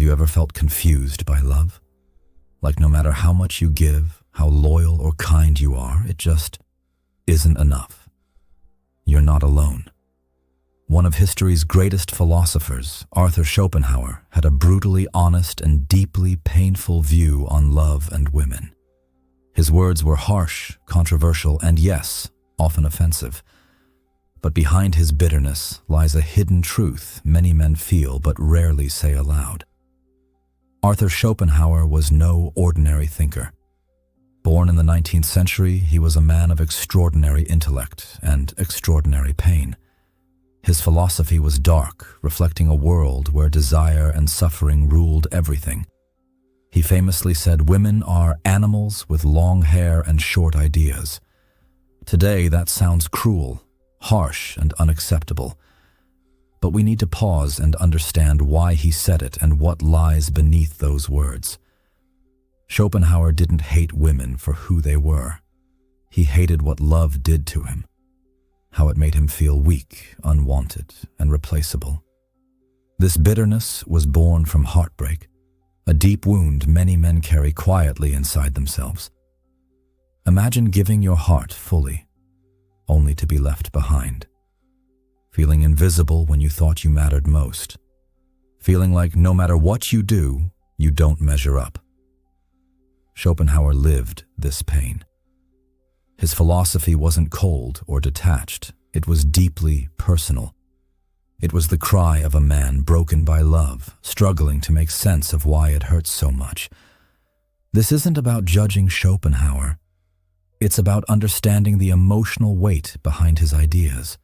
Have you ever felt confused by love? Like no matter how much you give, how loyal or kind you are, it just isn't enough. You're not alone. One of history's greatest philosophers, Arthur Schopenhauer, had a brutally honest and deeply painful view on love and women. His words were harsh, controversial, and yes, often offensive. But behind his bitterness lies a hidden truth many men feel but rarely say aloud. Arthur Schopenhauer was no ordinary thinker. Born in the 19th century, he was a man of extraordinary intellect and extraordinary pain. His philosophy was dark, reflecting a world where desire and suffering ruled everything. He famously said, "Women are animals with long hair and short ideas." Today, that sounds cruel, harsh, and unacceptable. But we need to pause and understand why he said it and what lies beneath those words. Schopenhauer didn't hate women for who they were. He hated what love did to him, how it made him feel weak, unwanted, and replaceable. This bitterness was born from heartbreak, a deep wound many men carry quietly inside themselves. Imagine giving your heart fully, only to be left behind. Feeling invisible when you thought you mattered most. Feeling like no matter what you do, you don't measure up. Schopenhauer lived this pain. His philosophy wasn't cold or detached. It was deeply personal. It was the cry of a man broken by love, struggling to make sense of why it hurts so much. This isn't about judging Schopenhauer. It's about understanding the emotional weight behind his ideas.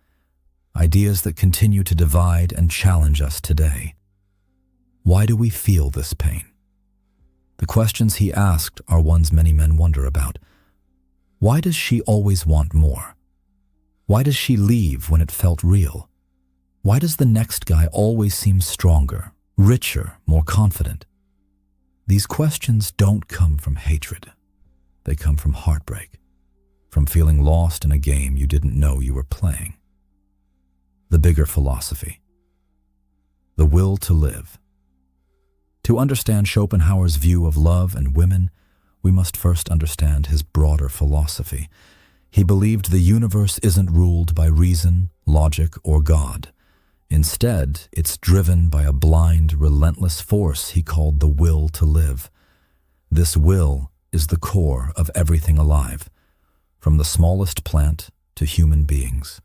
Ideas that continue to divide and challenge us today. Why do we feel this pain? The questions he asked are ones many men wonder about. Why does she always want more? Why does she leave when it felt real? Why does the next guy always seem stronger, richer, more confident? These questions don't come from hatred. They come from heartbreak, from feeling lost in a game you didn't know you were playing. The bigger philosophy. The will to live. To understand Schopenhauer's view of love and women, we must first understand his broader philosophy. He believed the universe isn't ruled by reason, logic, or God. Instead, it's driven by a blind, relentless force he called the will to live. This will is the core of everything alive, from the smallest plant to human beings.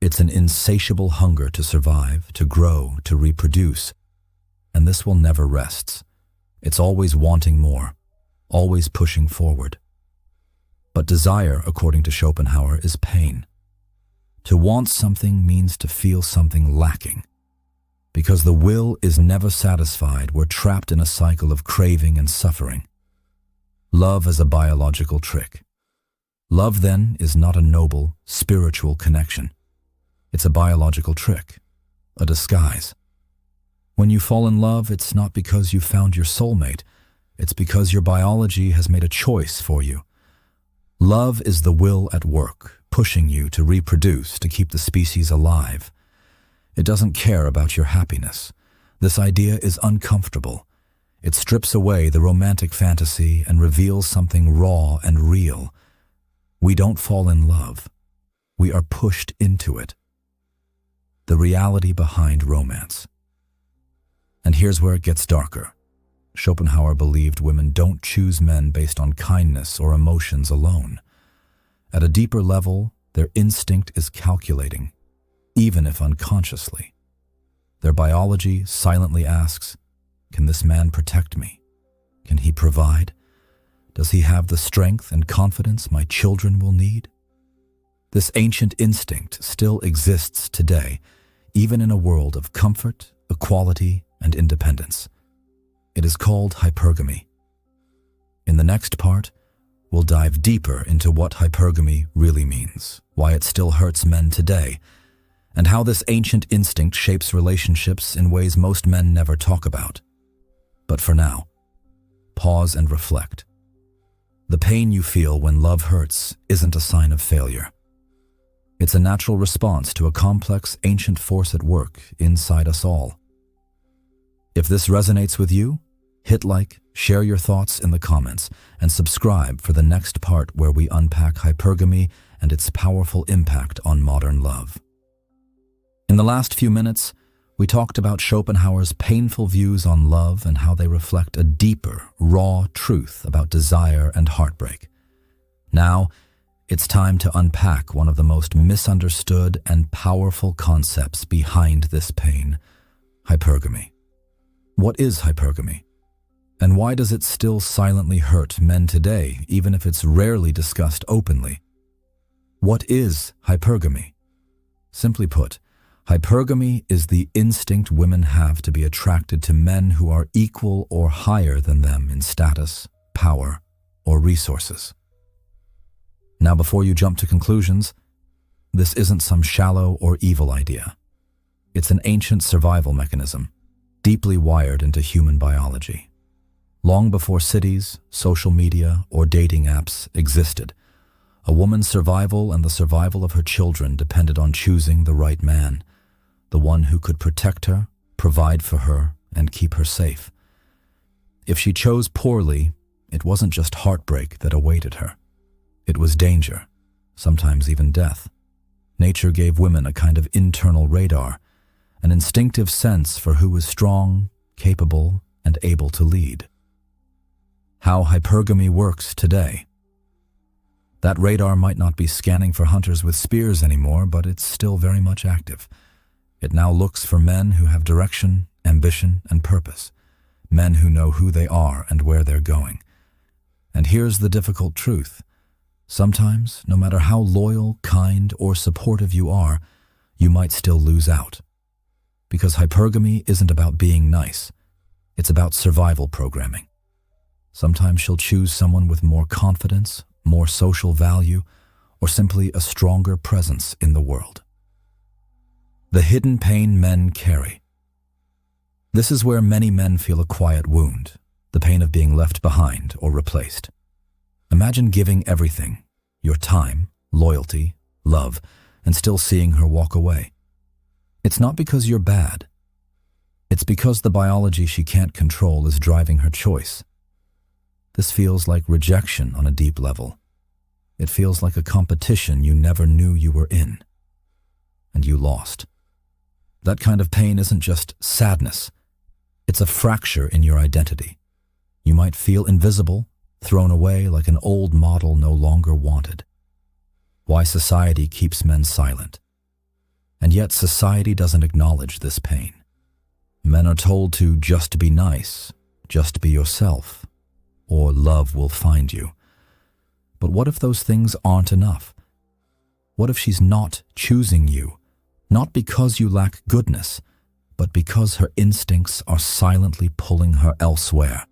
It's an insatiable hunger to survive, to grow, to reproduce. And this will never rest. It's always wanting more, always pushing forward. But desire, according to Schopenhauer, is pain. To want something means to feel something lacking. Because the will is never satisfied, we're trapped in a cycle of craving and suffering. Love is a biological trick. Love, then, is not a noble, spiritual connection. It's a biological trick, a disguise. When you fall in love, it's not because you found your soulmate. It's because your biology has made a choice for you. Love is the will at work, pushing you to reproduce, to keep the species alive. It doesn't care about your happiness. This idea is uncomfortable. It strips away the romantic fantasy and reveals something raw and real. We don't fall in love. We are pushed into it. The reality behind romance. And here's where it gets darker. Schopenhauer believed women don't choose men based on kindness or emotions alone. At a deeper level, their instinct is calculating, even if unconsciously. Their biology silently asks, can this man protect me? Can he provide? Does he have the strength and confidence my children will need? This ancient instinct still exists today, even in a world of comfort, equality, and independence. It is called hypergamy. In the next part, we'll dive deeper into what hypergamy really means, why it still hurts men today, and how this ancient instinct shapes relationships in ways most men never talk about. But for now, pause and reflect. The pain you feel when love hurts isn't a sign of failure. It's a natural response to a complex, ancient force at work inside us all. If this resonates with you, hit like, share your thoughts in the comments, and subscribe for the next part where we unpack hypergamy and its powerful impact on modern love. In the last few minutes, we talked about Schopenhauer's painful views on love and how they reflect a deeper, raw truth about desire and heartbreak. Now, it's time to unpack one of the most misunderstood and powerful concepts behind this pain: hypergamy. What is hypergamy? And why does it still silently hurt men today, even if it's rarely discussed openly? What is hypergamy? Simply put, hypergamy is the instinct women have to be attracted to men who are equal or higher than them in status, power, or resources. Now, before you jump to conclusions, this isn't some shallow or evil idea. It's an ancient survival mechanism, deeply wired into human biology. Long before cities, social media, or dating apps existed, a woman's survival and the survival of her children depended on choosing the right man, the one who could protect her, provide for her, and keep her safe. If she chose poorly, it wasn't just heartbreak that awaited her. It was danger, sometimes even death. Nature gave women a kind of internal radar, an instinctive sense for who was strong, capable, and able to lead. How hypergamy works today. That radar might not be scanning for hunters with spears anymore, but it's still very much active. It now looks for men who have direction, ambition, and purpose, men who know who they are and where they're going. And here's the difficult truth. Sometimes, no matter how loyal, kind, or supportive you are, you might still lose out. Because hypergamy isn't about being nice. It's about survival programming. Sometimes she'll choose someone with more confidence, more social value, or simply a stronger presence in the world. The hidden pain men carry. This is where many men feel a quiet wound, the pain of being left behind or replaced. Imagine giving everything, your time, loyalty, love, and still seeing her walk away. It's not because you're bad. It's because the biology she can't control is driving her choice. This feels like rejection on a deep level. It feels like a competition you never knew you were in. And you lost. That kind of pain isn't just sadness. It's a fracture in your identity. You might feel invisible, thrown away like an old model no longer wanted. Why society keeps men silent. And yet society doesn't acknowledge this pain. Men are told to just be nice, just be yourself, or love will find you. But what if those things aren't enough? What if she's not choosing you, not because you lack goodness, but because her instincts are silently pulling her elsewhere?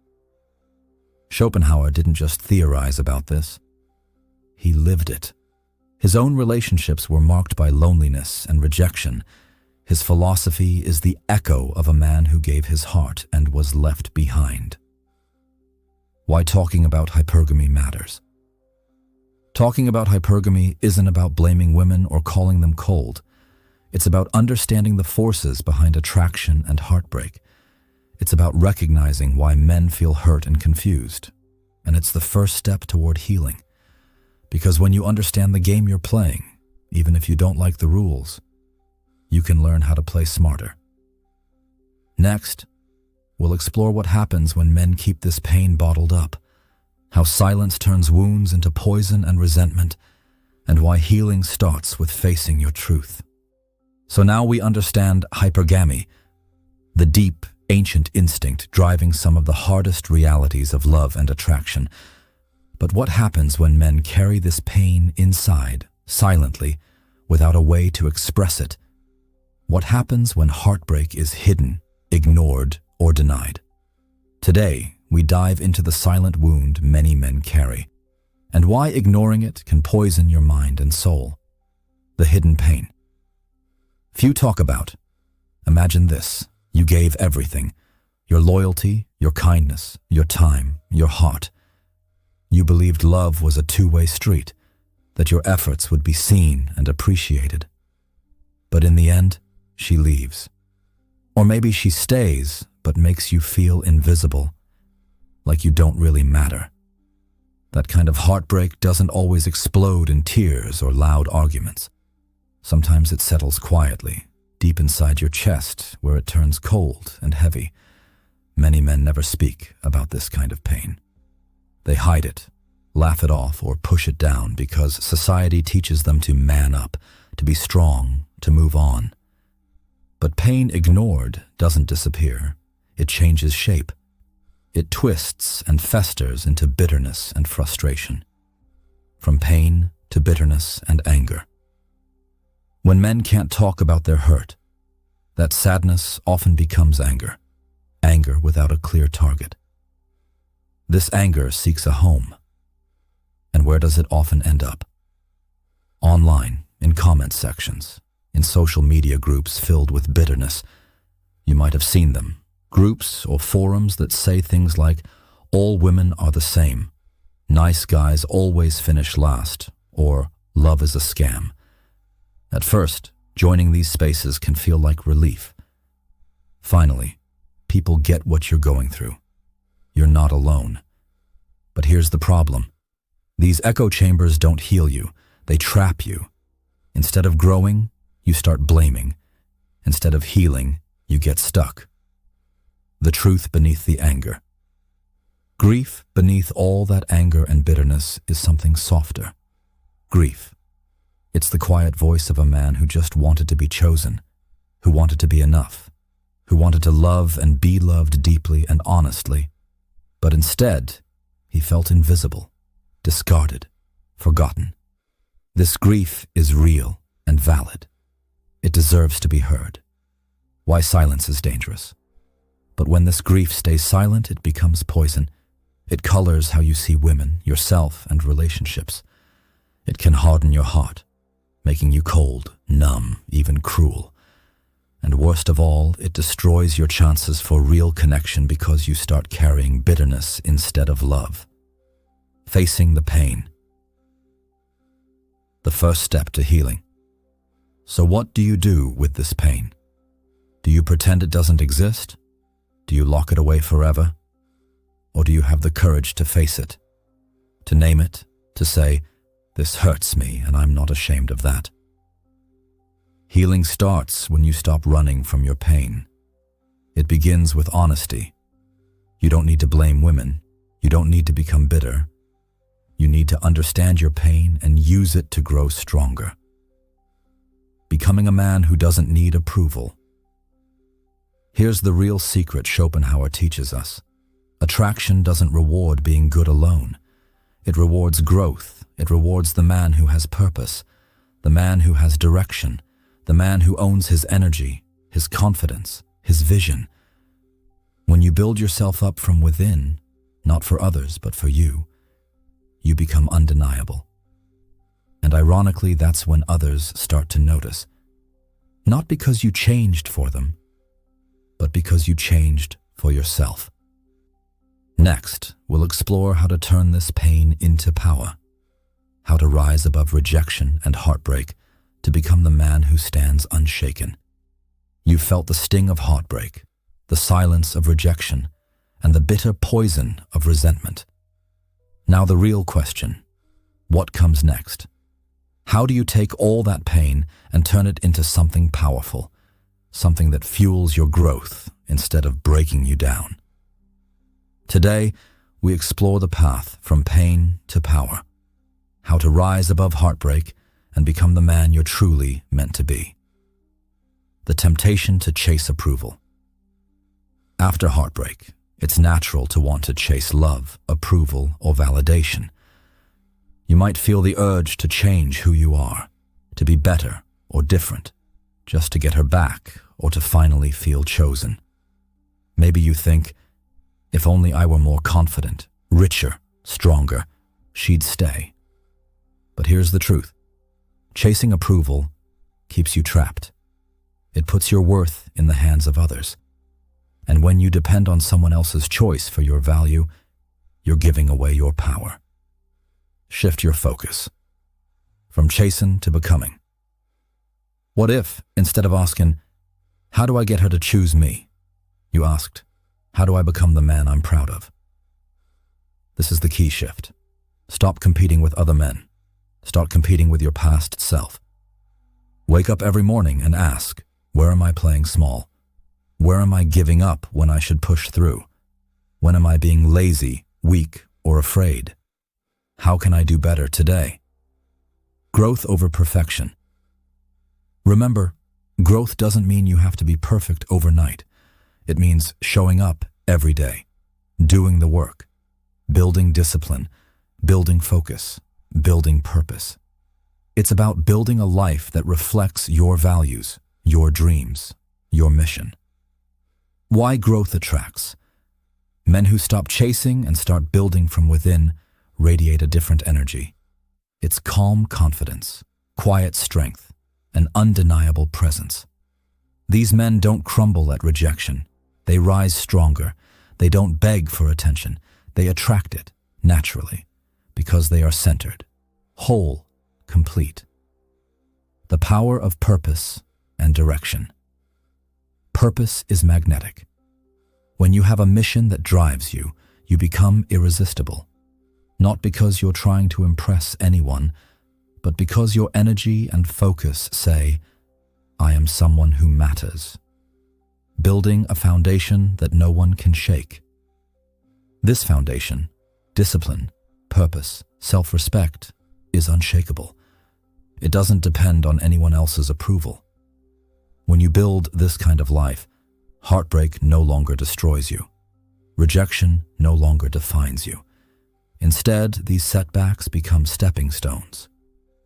Schopenhauer didn't just theorize about this. He lived it. His own relationships were marked by loneliness and rejection. His philosophy is the echo of a man who gave his heart and was left behind. Why talking about hypergamy matters. Talking about hypergamy isn't about blaming women or calling them cold. It's about understanding the forces behind attraction and heartbreak. It's about recognizing why men feel hurt and confused. And it's the first step toward healing. Because when you understand the game you're playing, even if you don't like the rules, you can learn how to play smarter. Next, we'll explore what happens when men keep this pain bottled up, how silence turns wounds into poison and resentment, and why healing starts with facing your truth. So now we understand hypergamy, the deep, ancient instinct driving some of the hardest realities of love and attraction. But what happens when men carry this pain inside, silently, without a way to express it? What happens when heartbreak is hidden, ignored, or denied? Today, we dive into the silent wound many men carry, and why ignoring it can poison your mind and soul. The hidden pain. Few talk about. Imagine this. You gave everything. Your loyalty, your kindness, your time, your heart. You believed love was a two-way street, that your efforts would be seen and appreciated. But in the end, she leaves. Or maybe she stays, but makes you feel invisible, like you don't really matter. That kind of heartbreak doesn't always explode in tears or loud arguments. Sometimes it settles quietly, deep inside your chest, where it turns cold and heavy. Many men never speak about this kind of pain. They hide it, laugh it off, or push it down because society teaches them to man up, to be strong, to move on. But pain ignored doesn't disappear. It changes shape. It twists and festers into bitterness and frustration. From pain to bitterness and anger. When men can't talk about their hurt, that sadness often becomes anger. Anger without a clear target. This anger seeks a home. And where does it often end up? Online, in comment sections, in social media groups filled with bitterness. You might have seen them. Groups or forums that say things like, all women are the same, nice guys always finish last, or love is a scam. At first, joining these spaces can feel like relief. Finally, people get what you're going through. You're not alone. But here's the problem. These echo chambers don't heal you, they trap you. Instead of growing, you start blaming. Instead of healing, you get stuck. The truth beneath the anger. Grief beneath all that anger and bitterness is something softer. Grief. It's the quiet voice of a man who just wanted to be chosen, who wanted to be enough, who wanted to love and be loved deeply and honestly. But instead, he felt invisible, discarded, forgotten. This grief is real and valid. It deserves to be heard. Why silence is dangerous. But when this grief stays silent, it becomes poison. It colors how you see women, yourself, and relationships. It can harden your heart, making you cold, numb, even cruel. And worst of all, it destroys your chances for real connection because you start carrying bitterness instead of love. Facing the pain. The first step to healing. So what do you do with this pain? Do you pretend it doesn't exist? Do you lock it away forever? Or do you have the courage to face it? To name it, to say, this hurts me and I'm not ashamed of that. Healing starts when you stop running from your pain. It begins with honesty. You don't need to blame women. You don't need to become bitter. You need to understand your pain and use it to grow stronger. Becoming a man who doesn't need approval. Here's the real secret Schopenhauer teaches us. Attraction doesn't reward being good alone. It rewards growth. It rewards the man who has purpose, the man who has direction, the man who owns his energy, his confidence, his vision. When you build yourself up from within, not for others but for you, you become undeniable. And ironically, that's when others start to notice. Not because you changed for them, but because you changed for yourself. Next, we'll explore how to turn this pain into power, how to rise above rejection and heartbreak to become the man who stands unshaken. You felt the sting of heartbreak, the silence of rejection, and the bitter poison of resentment. Now the real question, what comes next? How do you take all that pain and turn it into something powerful? Something that fuels your growth instead of breaking you down. Today, we explore the path from pain to power, how to rise above heartbreak and become the man you're truly meant to be. The temptation to chase approval. After heartbreak, it's natural to want to chase love, approval, or validation. You might feel the urge to change who you are, to be better or different, just to get her back or to finally feel chosen. Maybe you think, if only I were more confident, richer, stronger, she'd stay. But here's the truth. Chasing approval keeps you trapped. It puts your worth in the hands of others. And when you depend on someone else's choice for your value, you're giving away your power. Shift your focus. From chasing to becoming. What if, instead of asking, how do I get her to choose me? You asked, How do I become the man I'm proud of? This is the key shift. Stop competing with other men. Start competing with your past self. Wake up every morning and ask, where am I playing small? Where am I giving up when I should push through? When am I being lazy, weak, or afraid? How can I do better today? Growth over perfection. Remember, growth doesn't mean you have to be perfect overnight. It means showing up every day, doing the work, building discipline, building focus, building purpose. It's about building a life that reflects your values, your dreams, your mission. Why growth attracts? Men who stop chasing and start building from within radiate a different energy. It's calm confidence, quiet strength, an undeniable presence. These men don't crumble at rejection. They rise stronger. They don't beg for attention. They attract it naturally because they are centered, whole, complete. The power of purpose and direction. Purpose is magnetic. When you have a mission that drives you, you become irresistible. Not because you're trying to impress anyone, but because your energy and focus say, I am someone who matters. Building a foundation that no one can shake. This foundation, discipline, purpose, self-respect, is unshakable. It doesn't depend on anyone else's approval. When you build this kind of life, heartbreak no longer destroys you. Rejection no longer defines you. Instead, these setbacks become stepping stones.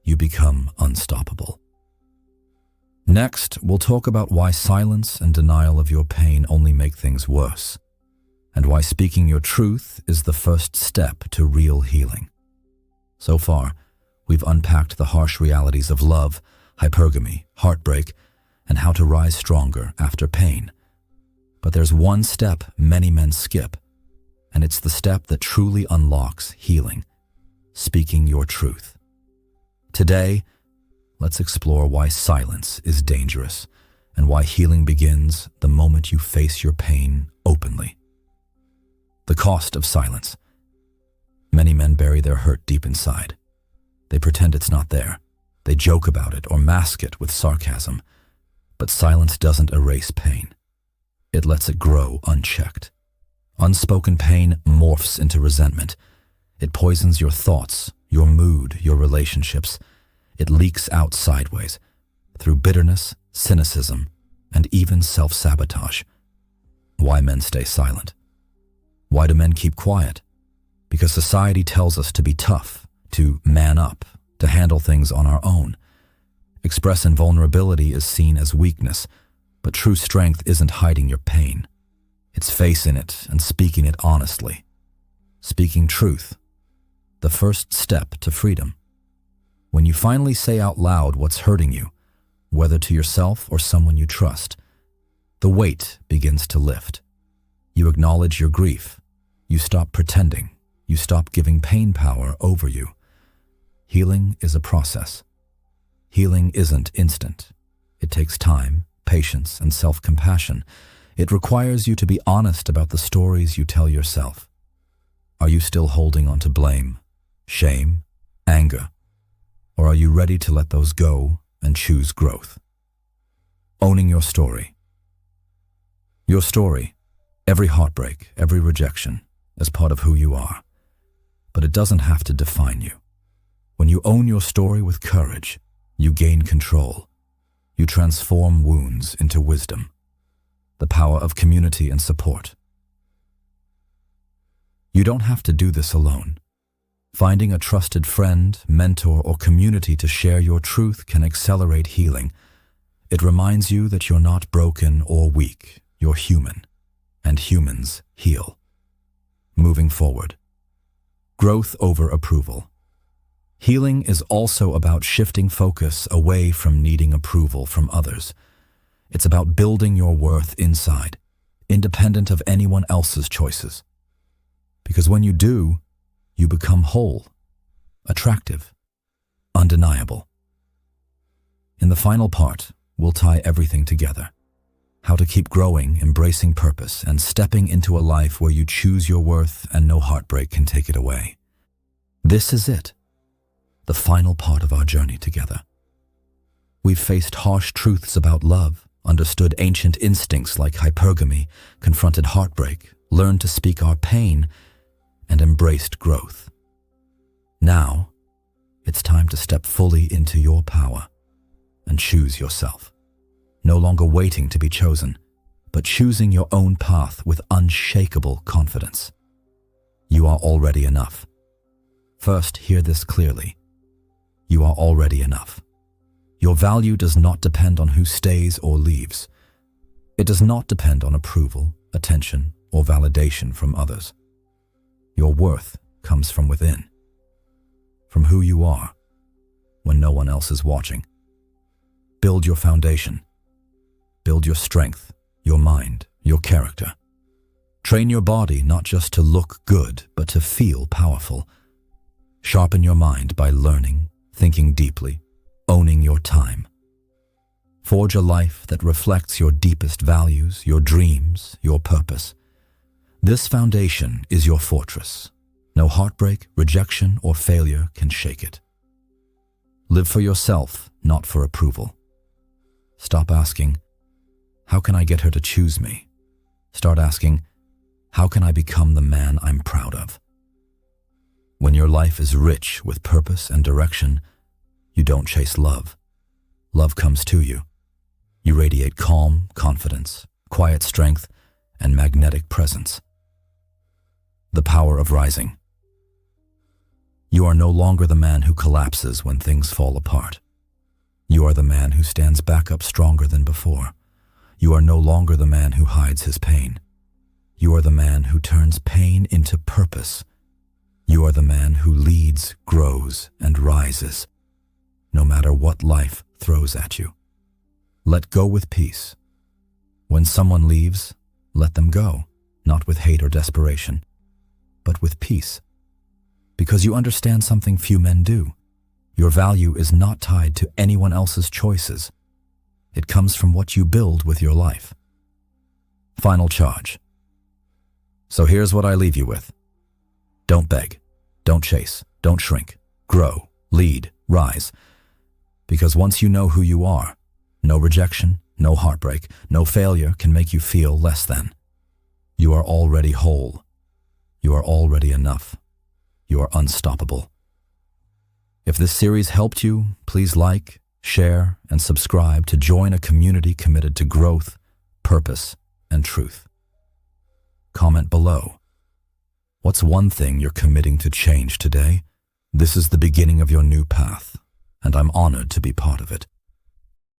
You become unstoppable. Next, we'll talk about why silence and denial of your pain only make things worse, and why speaking your truth is the first step to real healing. So far, we've unpacked the harsh realities of love, hypergamy, heartbreak, and how to rise stronger after pain. But there's one step many men skip, and it's the step that truly unlocks healing: speaking your truth. Today, let's explore why silence is dangerous and why healing begins the moment you face your pain openly. The cost of silence. Many men bury their hurt deep inside. They pretend it's not there. They joke about it or mask it with sarcasm. But silence doesn't erase pain. It lets it grow unchecked. Unspoken pain morphs into resentment. It poisons your thoughts, your mood, your relationships. It leaks out sideways, through bitterness, cynicism, and even self-sabotage. Why men stay silent? Why do men keep quiet? Because society tells us to be tough, to man up, to handle things on our own. Expressing vulnerability is seen as weakness, but true strength isn't hiding your pain. It's facing it and speaking it honestly. Speaking truth, the first step to freedom. When you finally say out loud what's hurting you, whether to yourself or someone you trust, the weight begins to lift. You acknowledge your grief. You stop pretending. You stop giving pain power over you. Healing is a process. Healing isn't instant. It takes time, patience, and self-compassion. It requires you to be honest about the stories you tell yourself. Are you still holding on to blame, shame, anger? Or are you ready to let those go and choose growth? Owning your story. Your story, every heartbreak, every rejection, is part of who you are. But it doesn't have to define you. When you own your story with courage, you gain control. You transform wounds into wisdom. The power of community and support. You don't have to do this alone. Finding a trusted friend, mentor, or community to share your truth can accelerate healing. It reminds you that you're not broken or weak. You're human, and humans heal. Moving forward. Growth over approval. Healing is also about shifting focus away from needing approval from others. It's about building your worth inside, independent of anyone else's choices. Because when you do, you become whole, attractive, undeniable. In the final part, we'll tie everything together. how to keep growing, embracing purpose, and stepping into a life where you choose your worth and no heartbreak can take it away. This is it, the final part of our journey together. We've faced harsh truths about love, understood ancient instincts like hypergamy, confronted heartbreak, learned to speak our pain, and embraced growth. Now, it's time to step fully into your power and choose yourself. No longer waiting to be chosen, but choosing your own path with unshakable confidence. You are already enough. First, hear this clearly. You are already enough. Your value does not depend on who stays or leaves. It does not depend on approval, attention, or validation from others. Your worth comes from within, from who you are when no one else is watching. Build your foundation. Build your strength, your mind, your character. Train your body not just to look good, but to feel powerful. Sharpen your mind by learning, thinking deeply, owning your time. Forge a life that reflects your deepest values, your dreams, your purpose. This foundation is your fortress. No heartbreak, rejection, or failure can shake it. Live for yourself, not for approval. Stop asking, how can I get her to choose me? Start asking, how can I become the man I'm proud of? When your life is rich with purpose and direction, you don't chase love. Love comes to you. You radiate calm, confidence, quiet strength, and magnetic presence. The power of rising. You are no longer the man who collapses when things fall apart. You are the man who stands back up stronger than before. You are no longer the man who hides his pain. You are the man who turns pain into purpose. You are the man who leads, grows, and rises, no matter what life throws at you. Let go with peace. When someone leaves, let them go, not with hate or desperation, but with peace. Because you understand something few men do. Your value is not tied to anyone else's choices. It comes from what you build with your life. Final charge. So here's what I leave you with. Don't beg, don't chase, don't shrink. Grow, lead, rise. Because once you know who you are, no rejection, no heartbreak, no failure can make you feel less than. You are already whole. You are already enough. You are unstoppable. If this series helped you, please like, share, and subscribe to join a community committed to growth, purpose, and truth. Comment below. What's one thing you're committing to change today? This is the beginning of your new path, and I'm honored to be part of it.